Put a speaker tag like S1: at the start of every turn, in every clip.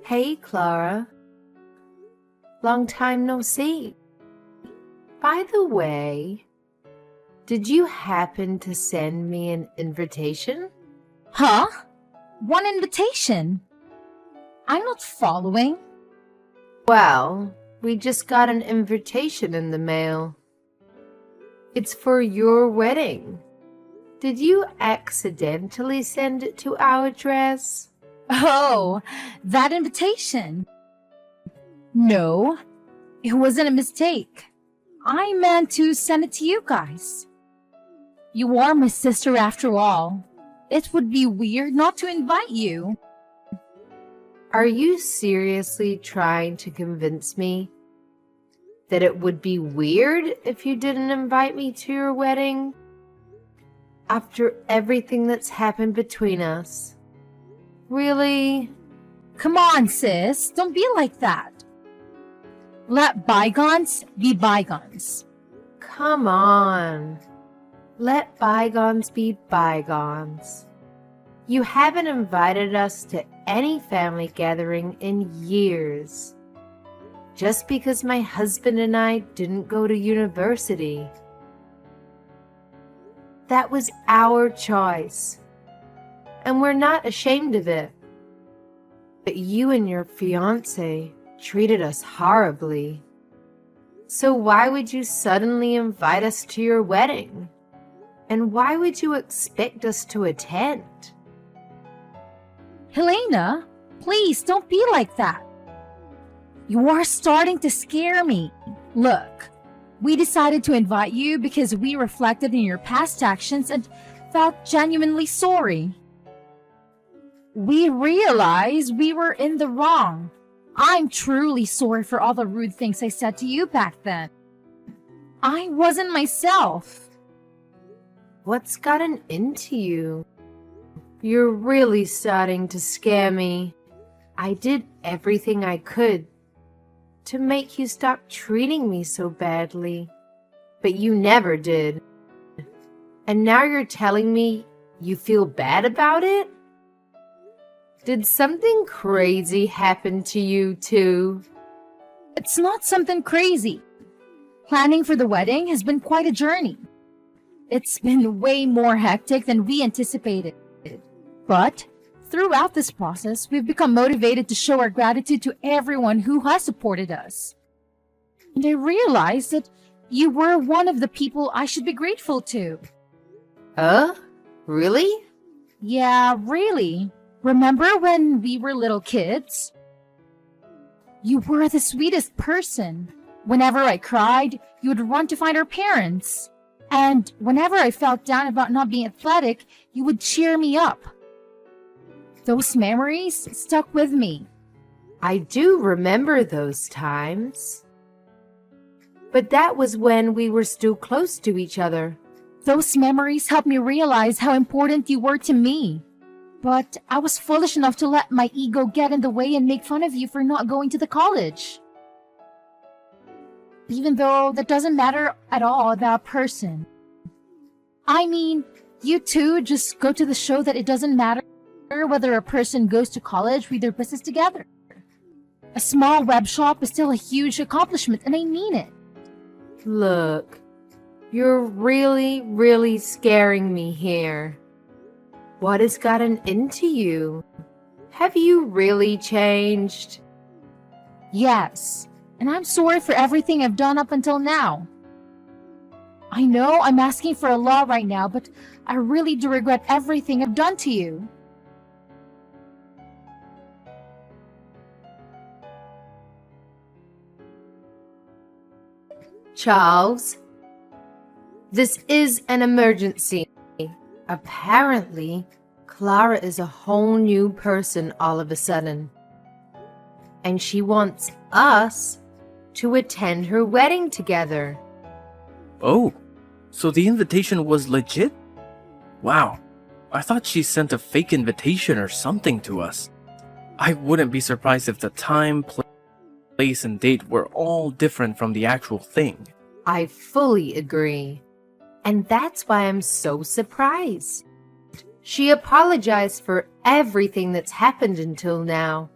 S1: Hey, Clara. Long time no see. By the way, did you happen to send me an invitation?
S2: Huh? One invitation? I'm not following.
S1: Well, we just got an invitation in the mail. It's for your wedding. Did you accidentally send it to our address?
S2: Oh, that invitation. No, it wasn't a mistake. I meant to send it to you guys. You are my sister after all. It would be weird not to invite you.
S1: Are you seriously trying to convince me that it would be weird if you didn't invite me to your wedding? After everything that's happened between us? Really?
S2: Come on, sis, don't be like that. Let bygones be bygones.
S1: Come on. Let bygones be bygones. You haven't invited us to any family gathering in years. Just because my husband and I didn't go to university. That was our choice. And we're not ashamed of it. But you and your fiancé treated us horribly. So why would you suddenly invite us to your wedding? And why would you expect us to attend?
S2: Helena, please don't be like that. You are starting to scare me. Look, we decided to invite you because we reflected on your past actions and felt genuinely sorry. We realized we were in the wrong. I'm truly sorry for all the rude things I said to you back then. I wasn't myself.
S1: What's gotten into you? You're really starting to scare me. I did everything I could to make you stop treating me so badly, but you never did. And now you're telling me you feel bad about it? Did something crazy happen to you too?
S2: It's not something crazy. Planning for the wedding has been quite a journey. It's been way more hectic than we anticipated. But throughout this process, we've become motivated to show our gratitude to everyone who has supported us. And I realized that you were one of the people I should be grateful to.
S1: Really?
S2: Yeah, really. Remember when we were little kids? You were the sweetest person. Whenever I cried, you would run to find our parents. And whenever I felt down about not being athletic, you would cheer me up. Those memories stuck with me.
S1: I do remember those times. But that was when we were still close to each other.
S2: Those memories helped me realize how important you were to me. But I was foolish enough to let my ego get in the way and make fun of you for not going to the college. Even though that doesn't matter at all about a person. I mean, you two just go to the show that it doesn't matter whether a person goes to college with their business together. A small web shop is still a huge accomplishment, and I mean it.
S1: Look, you're really scaring me here. What has gotten into you? Have you really changed?
S2: Yes, and I'm sorry for everything I've done up until now. I know I'm asking for a lot right now, but I really do regret everything I've done to you.
S1: Charles, this is an emergency. Apparently, Clara is a whole new person all of a sudden. And she wants us to attend her wedding together.
S3: Oh, so the invitation was legit? Wow, I thought she sent a fake invitation or something to us. I wouldn't be surprised if the time, place, and date were all different from the actual thing.
S1: I fully agree. And that's why I'm so surprised. She apologized for everything that's happened until now.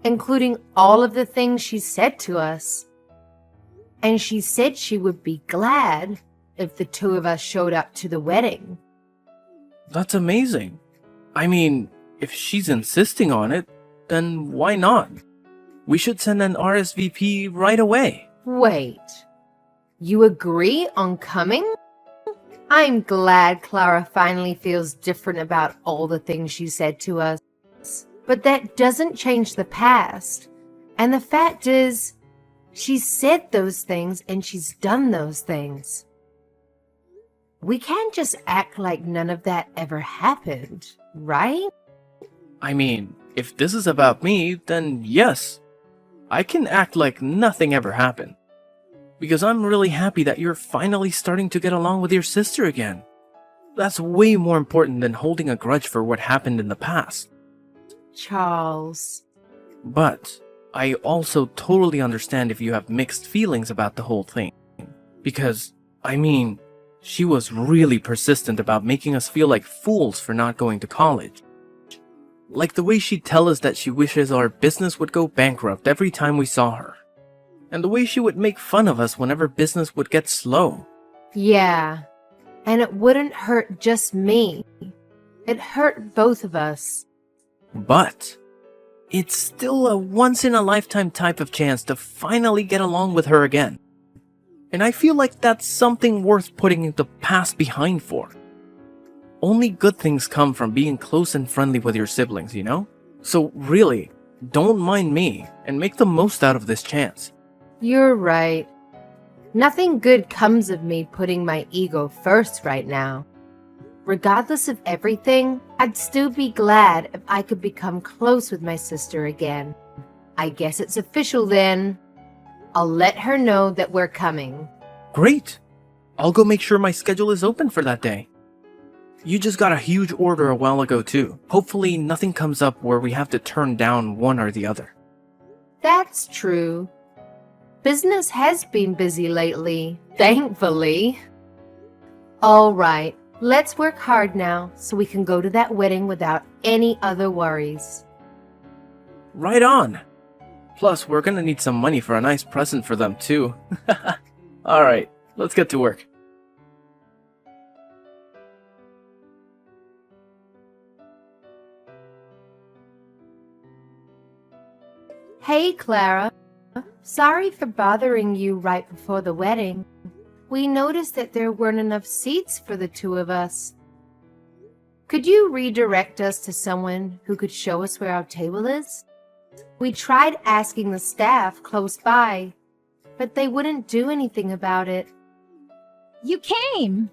S1: including all of the things she said to us. And she said she would be glad if the two of us showed up to the wedding.
S3: That's amazing. I mean, if she's insisting on it, then why not? We should send an RSVP right away.
S1: Wait, you agree on coming? I'm glad Clara finally feels different about all the things she said to us. But that doesn't change the past. And the fact is, she said those things and she's done those things. We can't just act like none of that ever happened, right?
S3: I mean, if this is about me, then yes. I can act like nothing ever happened. Because I'm really happy that you're finally starting to get along with your sister again. That's way more important than holding a grudge for what happened in the past.
S1: Charles.
S3: But I also totally understand if you have mixed feelings about the whole thing. Because, I mean, she was really persistent about making us feel like fools for not going to college. Like the way she'd tell us that she wishes our business would go bankrupt every time we saw her. And the way she would make fun of us whenever business would get slow.
S1: Yeah, and it wouldn't hurt just me. It hurt both of us.
S3: But it's still a once-in-a-lifetime type of chance to finally get along with her again. And I feel like that's something worth putting the past behind for. Only good things come from being close and friendly with your siblings, you know? So really, don't mind me and make the most out of this chance.
S1: You're right. Nothing good comes of me putting my ego first right now. Regardless of everything, I'd still be glad if I could become close with my sister again. I guess it's official then. I'll let her know that we're coming.
S3: Great! I'll go make sure my schedule is open for that day. You just got a huge order a while ago too. Hopefully nothing comes up where we have to turn down one or the other.
S1: That's true. Business has been busy lately, thankfully. All right, let's work hard now so we can go to that wedding without any other worries.
S3: Right on! Plus, we're gonna need some money for a nice present for them too. Alright, let's get to work.
S1: Hey, Clara. Sorry for bothering you right before the wedding. We noticed that there weren't enough seats for the two of us. Could you redirect us to someone who could show us where our table is? We tried asking the staff close by, but they wouldn't do anything about it.
S2: You came!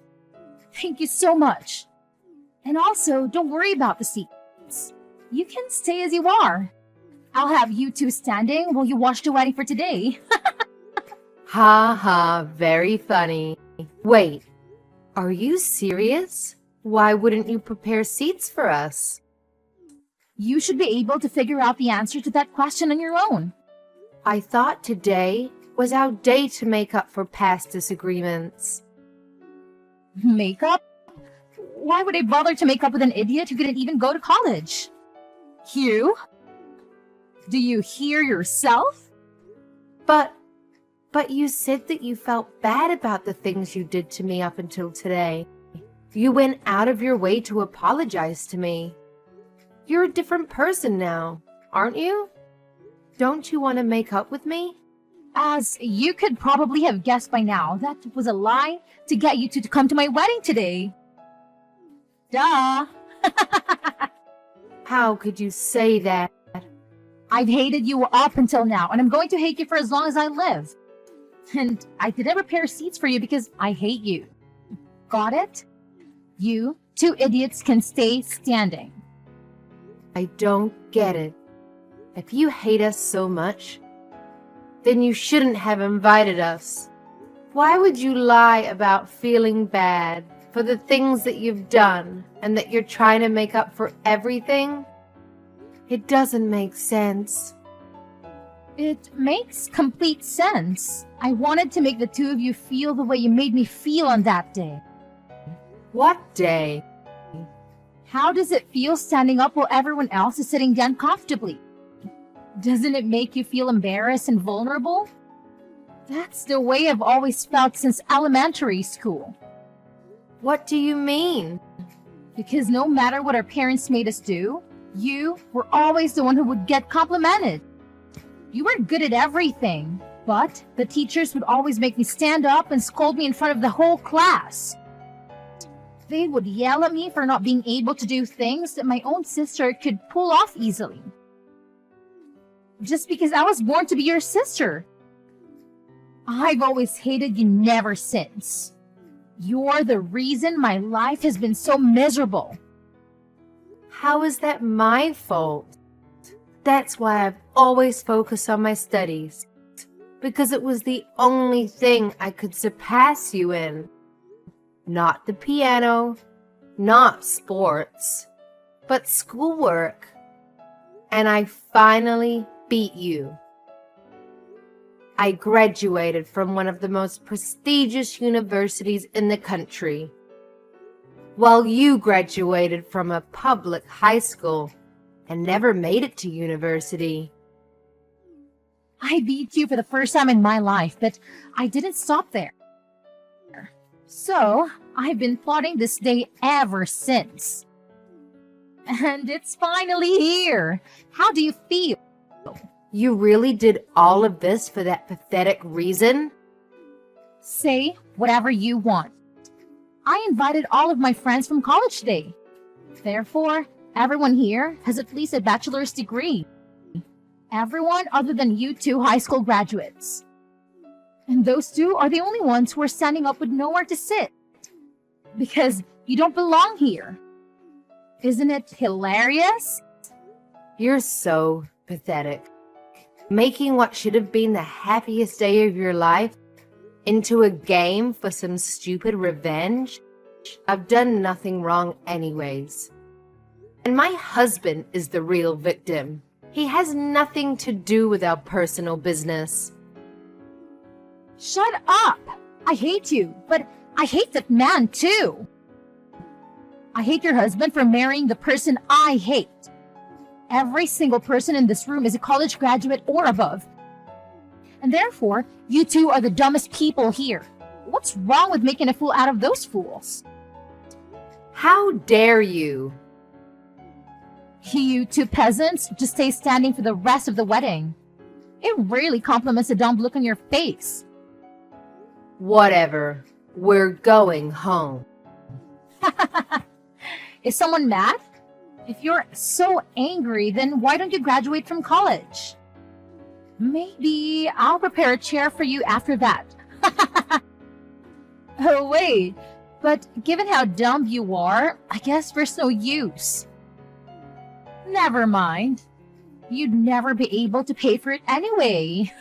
S2: Thank you so much. And also, don't worry about the seats. You can stay as you are. I'll have you two standing while you watch the wedding for today.
S1: Ha ha, very funny. Wait, are you serious? Why wouldn't you prepare seats for us?
S2: You should be able to figure out the answer to that question on your own.
S1: I thought today was our day to make up for past disagreements.
S2: Makeup? Why would I bother to make up with an idiot who couldn't even go to college? Hugh? Do you hear yourself?
S1: But you said that you felt bad about the things you did to me up until today. You went out of your way to apologize to me. You're a different person now, aren't you? Don't you want to make up with me?
S2: As you could probably have guessed by now, that was a lie to get you two to come to my wedding today. Duh!
S1: How could you say that?
S2: I've hated you up until now, and I'm going to hate you for as long as I live. And I didn't prepare seats for you because I hate you. Got it? You two idiots can stay standing.
S1: I don't get it. If you hate us so much, then you shouldn't have invited us. Why would you lie about feeling bad for the things that you've done and that you're trying to make up for everything? It doesn't make sense.
S2: It makes complete sense. I wanted to make the two of you feel the way you made me feel on that day.
S1: What day?
S2: How does it feel standing up while everyone else is sitting down comfortably? Doesn't it make you feel embarrassed and vulnerable? That's the way I've always felt since elementary school.
S1: What do you mean?
S2: Because no matter what our parents made us do, you were always the one who would get complimented. You were good at everything, but the teachers would always make me stand up and scold me in front of the whole class. They would yell at me for not being able to do things that my own sister could pull off easily. Just because I was born to be your sister. I've always hated you ever since. You're the reason my life has been so miserable.
S1: How is that my fault? That's why I've always focused on my studies, because it was the only thing I could surpass you in. Not the piano, not sports, but schoolwork. And I finally beat you. I graduated from one of the most prestigious universities in the country, while you graduated from a public high school and never made it to university.
S2: I beat you for the first time in my life, but I didn't stop there. So, I've been plotting this day ever since. And it's finally here. How do you feel?
S1: You really did all of this for that pathetic reason?
S2: Say whatever you want. I invited all of my friends from college today. Therefore, everyone here has at least a bachelor's degree. Everyone other than you two high school graduates. And those two are the only ones who are standing up with nowhere to sit. Because you don't belong here. Isn't it hilarious?
S1: You're so pathetic. Making what should have been the happiest day of your life into a game for some stupid revenge? I've done nothing wrong anyways. And my husband is the real victim. He has nothing to do with our personal business.
S2: Shut up! I hate you, but I hate that man too. I hate your husband for marrying the person I hate. Every single person in this room is a college graduate or above. And therefore, you two are the dumbest people here. What's wrong with making a fool out of those fools?
S1: How dare you?
S2: You two peasants just stay standing for the rest of the wedding. It really compliments the dumb look on your face.
S1: Whatever. We're going home.
S2: Is someone mad? If you're so angry, then why don't you graduate from college? Maybe I'll prepare a chair for you after that. Oh, wait. But given how dumb you are, I guess there's no use. Never mind. You'd never be able to pay for it anyway.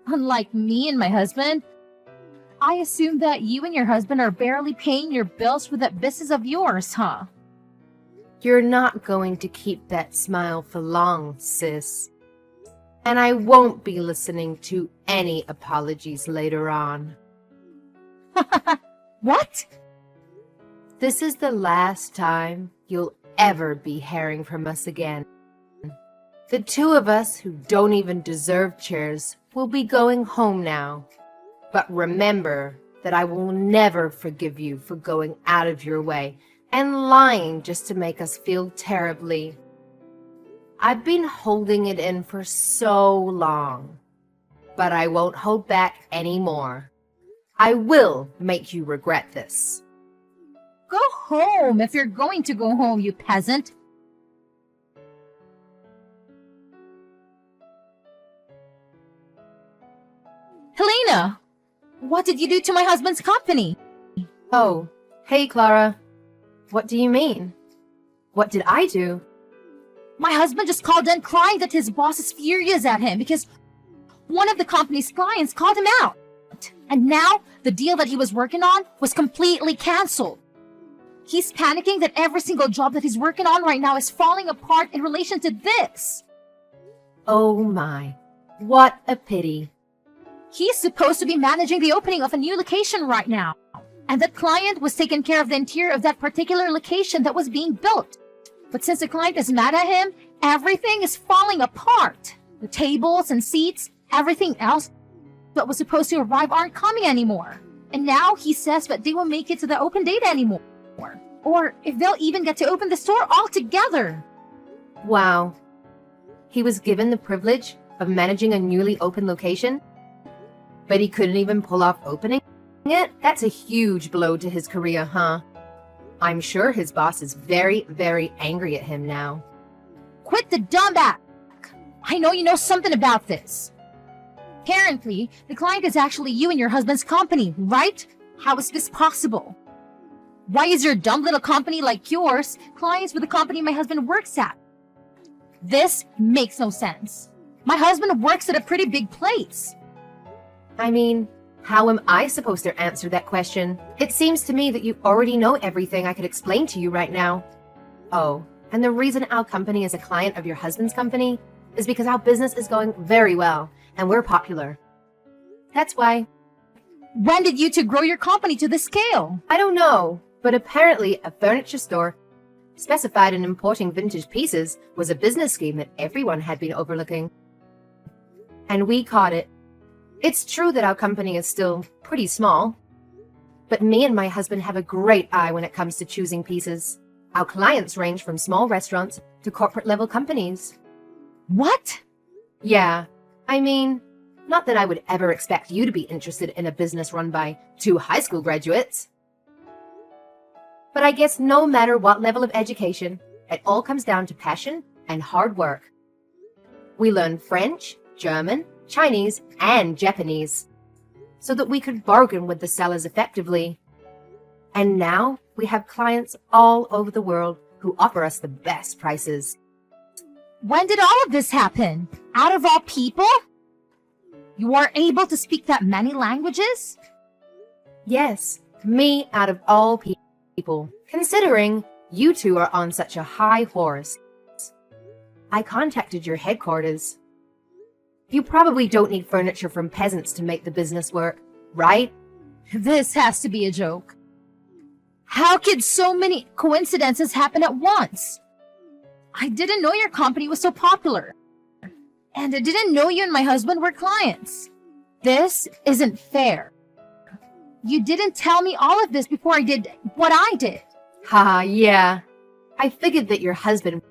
S2: Unlike me and my husband, I assume that you and your husband are barely paying your bills for that business of yours, huh?
S1: You're not going to keep that smile for long, sis. And I won't be listening to any apologies later on.
S2: What?
S1: This is the last time you'll ever be hearing from us again. The two of us who don't even deserve chairs will be going home now. But remember that I will never forgive you for going out of your way and lying just to make us feel terribly. I've been holding it in for so long, but I won't hold back anymore. I will make you regret this.
S2: Go home if you're going to go home, you peasant. Helena, what did you do to my husband's company?
S1: Oh, hey, Clara. What do you mean? What did I do?
S2: My husband just called in crying that his boss is furious at him because one of the company's clients called him out. And now the deal that he was working on was completely canceled. He's panicking that every single job that he's working on right now is falling apart in relation to this.
S1: Oh my, what a pity.
S2: He's supposed to be managing the opening of a new location right now. And that client was taking care of the interior of that particular location that was being built. But since the client is mad at him, Everything is falling apart. The tables and seats, everything else that was supposed to arrive aren't coming anymore. And now he says that they won't make it to the open date anymore. Or if they'll even get to open the store altogether.
S1: Wow. He was given the privilege of managing a newly open location, but he couldn't even pull off opening it? That's a huge blow to his career, huh? I'm sure his boss is very, very angry at him now.
S2: Quit the dumb act! I know you know something about this. Apparently, the client is actually you and your husband's company, right? How is this possible? Why is your dumb little company like yours clients with the company my husband works at? This makes no sense. My husband works at a pretty big place.
S1: I mean, how am I supposed to answer that question? It seems to me that you already know everything I could explain to you right now. Oh, and the reason our company is a client of your husband's company is because our business is going very well and we're popular. That's why.
S2: When did you two grow your company to this scale?
S1: I don't know, but apparently a furniture store specified in importing vintage pieces was a business scheme that everyone had been overlooking. And we caught it. It's true that our company is still pretty small, but me and my husband have a great eye when it comes to choosing pieces. Our clients range from small restaurants to corporate level companies.
S2: What?
S1: Yeah, I mean, not that I would ever expect you to be interested in a business run by 2 high school graduates. But I guess no matter what level of education, it all comes down to passion and hard work. We learn French, German, Chinese, and Japanese so that we could bargain with the sellers effectively. And now we have clients all over the world who offer us the best prices.
S2: When did all of this happen? Out of all people? You are able to speak that many languages?
S1: Yes, me out of all people, considering you two are on such a high horse. I contacted your headquarters. You probably don't need furniture from peasants to make the business work, right?
S2: This has to be a joke. How could so many coincidences happen at once? I didn't know your company was so popular. And I didn't know you and my husband were clients. This isn't fair. You didn't tell me all of this before I did what I did.
S1: Haha, yeah. I figured that your husband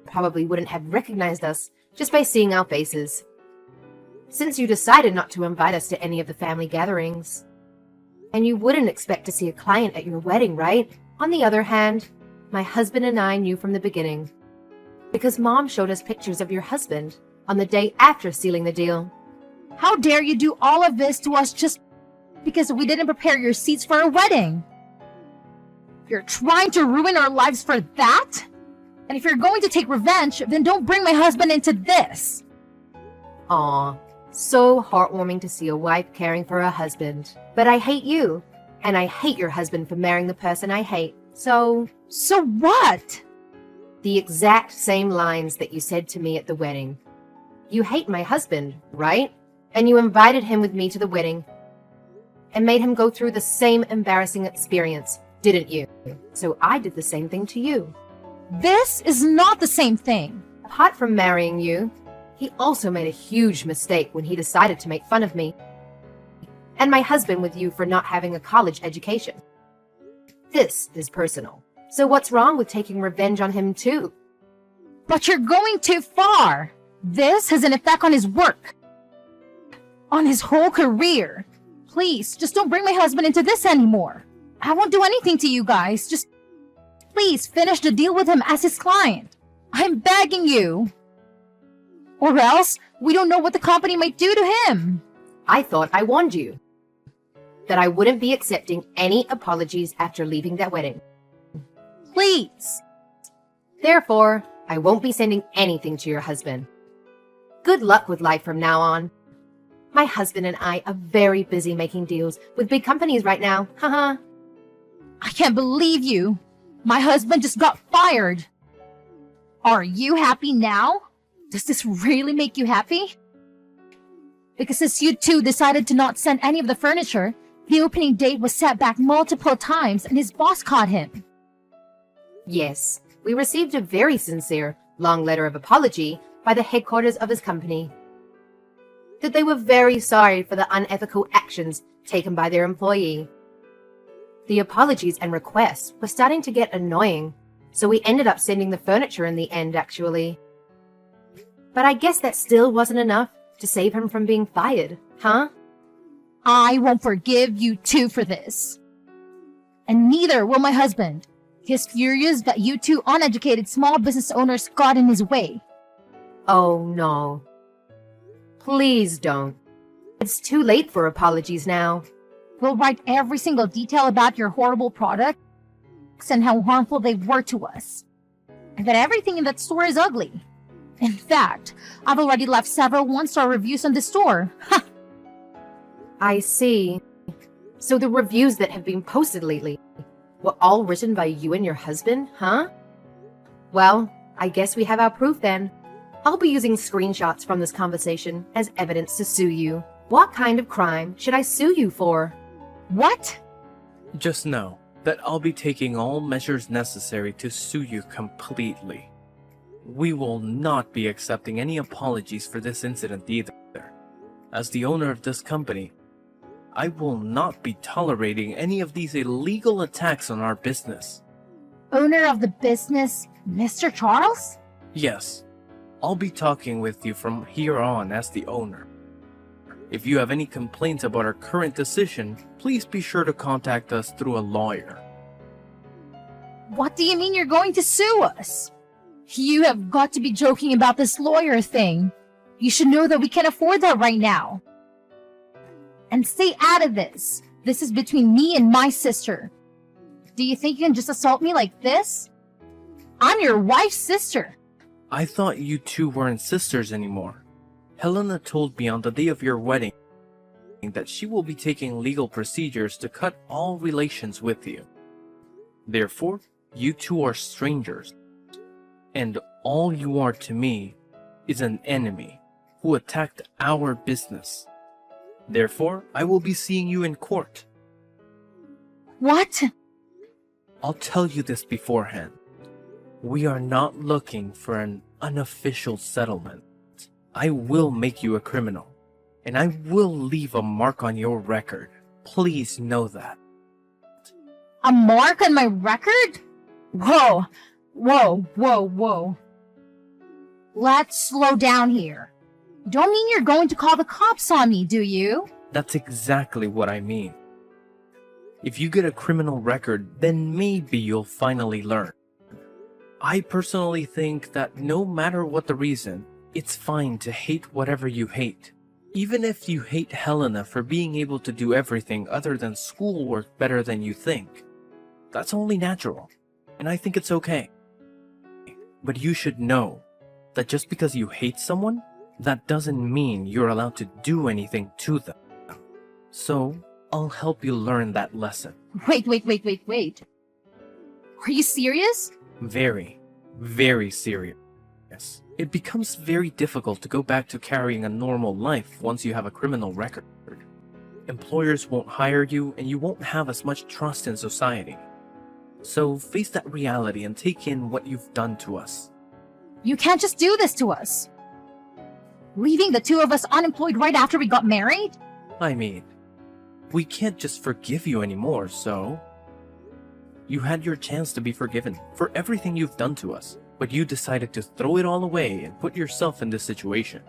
S1: probably wouldn't have recognized us just by seeing our faces, since you decided not to invite us to any of the family gatherings. And you wouldn't expect to see a client at your wedding, right? On the other hand, my husband and I knew from the beginning, because Mom showed us pictures of your husband on the day after sealing the deal.
S2: How dare you do all of this to us just because we didn't prepare your seats for a wedding? You're trying to ruin our lives for that? And if you're going to take revenge, then don't bring my husband into this.
S1: Aw, so heartwarming to see a wife caring for her husband. But I hate you, and I hate your husband for marrying the person I hate. So
S2: what?
S1: The exact same lines that you said to me at the wedding. You hate my husband, right? And you invited him with me to the wedding and made him go through the same embarrassing experience, didn't you? So I did the same thing to you.
S2: This is not the same thing.
S1: Apart from marrying you, he also made a huge mistake when he decided to make fun of me and my husband with you for not having a college education. This is personal. So what's wrong with taking revenge on him too?
S2: But you're going too far. This has an effect on his work, on his whole career. Please, just don't bring my husband into this anymore. I won't do anything to you guys. Just please finish the deal with him as his client. I'm begging you. Or else, we don't know what the company might do to him.
S1: I thought I warned you that I wouldn't be accepting any apologies after leaving that wedding.
S2: Please.
S1: Therefore, I won't be sending anything to your husband. Good luck with life from now on. My husband and I are very busy making deals with big companies right now. Haha.
S2: I can't believe you. My husband just got fired. Are you happy now? Does this really make you happy? Because since you two decided to not send any of the furniture, the opening date was set back multiple times and his boss caught him.
S1: Yes, we received a very sincere, long letter of apology by the headquarters of his company. That they were very sorry for the unethical actions taken by their employee. The apologies and requests were starting to get annoying, so we ended up sending the furniture in the end, actually. But I guess that still wasn't enough to save him from being fired, huh?
S2: I won't forgive you two for this. And neither will my husband. He's furious that you two uneducated small business owners got in his way.
S1: Oh no. Please don't. It's too late for apologies now.
S2: We'll write every single detail about your horrible products and how harmful they were to us. And that everything in that store is ugly. In fact, I've already left several one-star reviews on the store. Ha!
S1: I see. So the reviews that have been posted lately were all written by you and your husband, huh? Well, I guess we have our proof then. I'll be using screenshots from this conversation as evidence to sue you. What kind of crime should I sue you for?
S2: What?
S3: Just know that I'll be taking all measures necessary to sue you completely. We will not be accepting any apologies for this incident either. As the owner of this company, I will not be tolerating any of these illegal attacks on our business.
S2: Owner of the business, Mr. Charles?
S3: Yes, I'll be talking with you from here on as the owner. If you have any complaints about our current decision, please be sure to contact us through a lawyer.
S2: What do you mean you're going to sue us? You have got to be joking about this lawyer thing. You should know that we can't afford that right now. And stay out of this. This is between me and my sister. Do you think you can just assault me like this? I'm your wife's sister.
S3: I thought you two weren't sisters anymore. Helena told me on the day of your wedding that she will be taking legal procedures to cut all relations with you. Therefore, you two are strangers. And all you are to me is an enemy who attacked our business. Therefore, I will be seeing you in court.
S2: What?
S3: I'll tell you this beforehand. We are not looking for an unofficial settlement. I will make you a criminal, and I will leave a mark on your record. Please know that.
S2: A mark on my record? Whoa, whoa, whoa, whoa. Let's slow down here. Don't mean you're going to call the cops on me, do you?
S3: That's exactly what I mean. If you get a criminal record, then maybe you'll finally learn. I personally think that no matter what the reason, it's fine to hate whatever you hate. Even if you hate Helena for being able to do everything other than schoolwork better than you think. That's only natural, and I think it's okay. But you should know that just because you hate someone, that doesn't mean you're allowed to do anything to them. So, I'll help you learn that lesson.
S2: Wait. Are you serious?
S3: Very, very serious. It becomes very difficult to go back to carrying a normal life once you have a criminal record. Employers won't hire you and you won't have as much trust in society. So face that reality and take in what you've done to us.
S2: You can't just do this to us. Leaving the two of us unemployed right after we got married?
S3: I mean, we can't just forgive you anymore, so... You had your chance to be forgiven for everything you've done to us, but you decided to throw it all away and put yourself in this situation.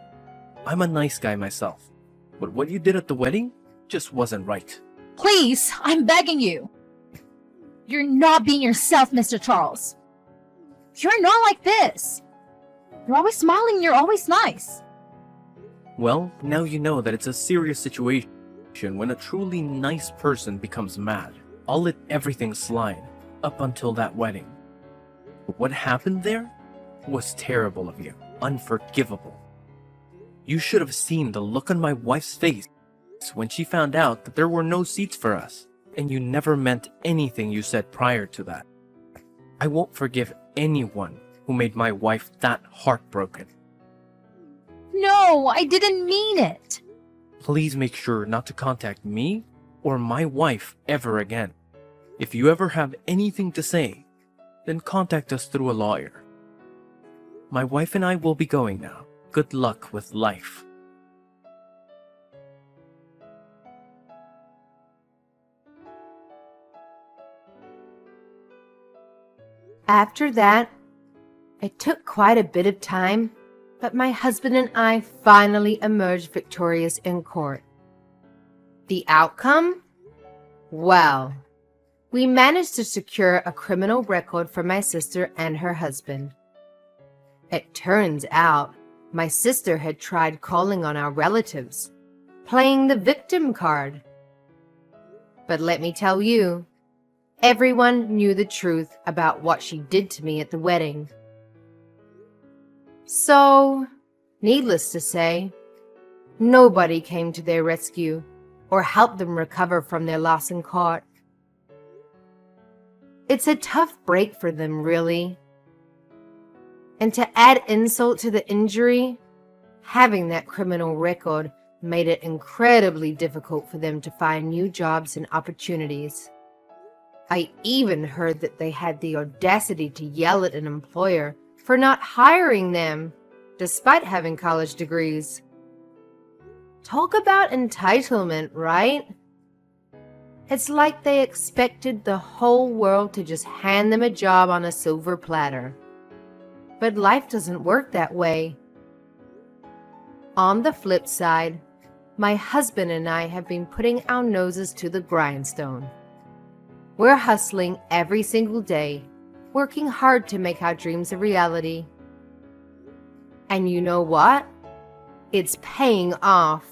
S3: I'm a nice guy myself, but what you did at the wedding just wasn't right.
S2: Please, I'm begging you. You're not being yourself, Mr. Charles. You're not like this. You're always smiling and you're always nice.
S3: Well, now you know that it's a serious situation when a truly nice person becomes mad. I'll let everything slide up until that wedding. But what happened there was terrible of you, unforgivable. You should have seen the look on my wife's face when she found out that there were no seats for us, and you never meant anything you said prior to that. I won't forgive anyone who made my wife that heartbroken.
S2: No, I didn't mean it.
S3: Please make sure not to contact me or my wife ever again. If you ever have anything to say, then contact us through a lawyer. My wife and I will be going now. Good luck with life.
S1: After that, it took quite a bit of time, but my husband and I finally emerged victorious in court. The outcome? Well, we managed to secure a criminal record for my sister and her husband. It turns out my sister had tried calling on our relatives, playing the victim card. But let me tell you, everyone knew the truth about what she did to me at the wedding. So, needless to say, nobody came to their rescue or helped them recover from their loss in court. It's a tough break for them, really. And to add insult to the injury, having that criminal record made it incredibly difficult for them to find new jobs and opportunities. I even heard that they had the audacity to yell at an employer for not hiring them, despite having college degrees. Talk about entitlement, right? It's like they expected the whole world to just hand them a job on a silver platter. But life doesn't work that way. On the flip side, my husband and I have been putting our noses to the grindstone. We're hustling every single day, working hard to make our dreams a reality. And you know what? It's paying off.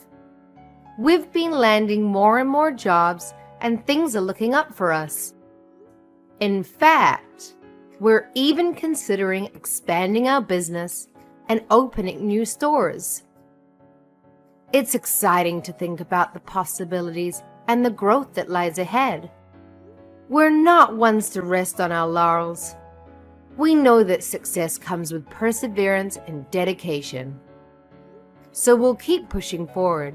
S1: We've been landing more and more jobs, and things are looking up for us. In fact, we're even considering expanding our business and opening new stores. It's exciting to think about the possibilities and the growth that lies ahead. We're not ones to rest on our laurels. We know that success comes with perseverance and dedication. So we'll keep pushing forward,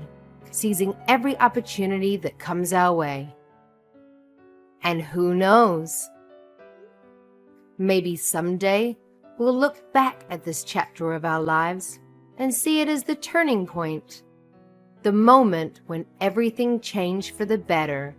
S1: seizing every opportunity that comes our way. And who knows? Maybe someday we'll look back at this chapter of our lives and see it as the turning point, the moment when everything changed for the better